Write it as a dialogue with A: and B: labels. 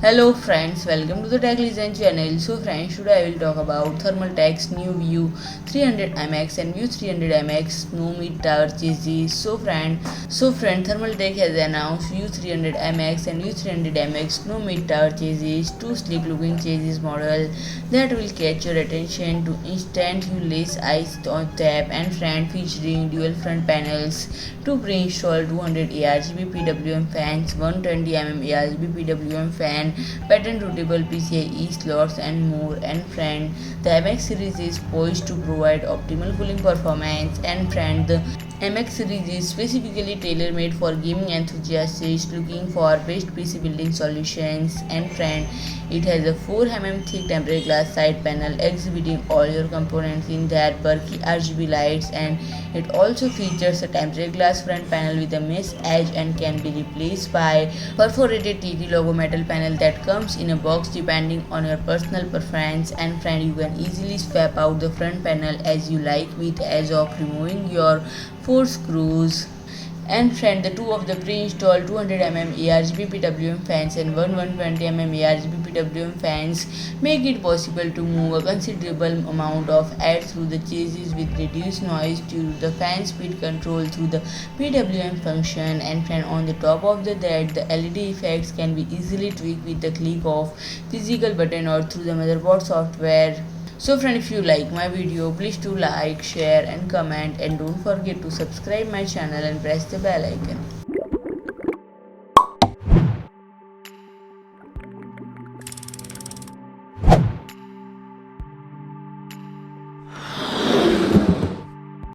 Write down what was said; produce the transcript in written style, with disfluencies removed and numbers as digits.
A: Hello friends, welcome to the Tech Listen channel. So friends, today I will talk about Thermaltake's new View 300MX and View 300MX no mid-tower chassis. So friend, Thermaltake has announced View 300MX and View 300MX no mid-tower chassis, two sleek-looking chassis model that will catch your attention to instant you lace eyes on tap, and friend featuring dual front panels, two pre-installed 200 ARGB PWM fans, 120mm ARGB PWM fan, pattern rotatable PCI-e slots and more. And friend, the MX series is poised to provide optimal cooling performance. And friend, the MX series is specifically tailor-made for gaming enthusiasts looking for best PC building solutions. And friend, it has a 4mm thick tempered glass side panel exhibiting all your components in their perky RGB lights, and it also features a tempered glass front panel with a mesh edge and can be replaced by perforated TT logo metal panel that comes in a box depending on your personal preference. And friend, you can easily swap out the front panel as you like with ease of removing your 4 screws. And friend, the two of the pre-installed 200mm ARGB PWM fans and 120mm ARGB PWM fans make it possible to move a considerable amount of air through the chassis with reduced noise due to the fan speed control through the PWM function. And friend, on the top of that, the LED effects can be easily tweaked with the click of physical button or through the motherboard software. So friend, if you like my video, please do like, share and comment, and don't forget to subscribe my channel and press the bell icon.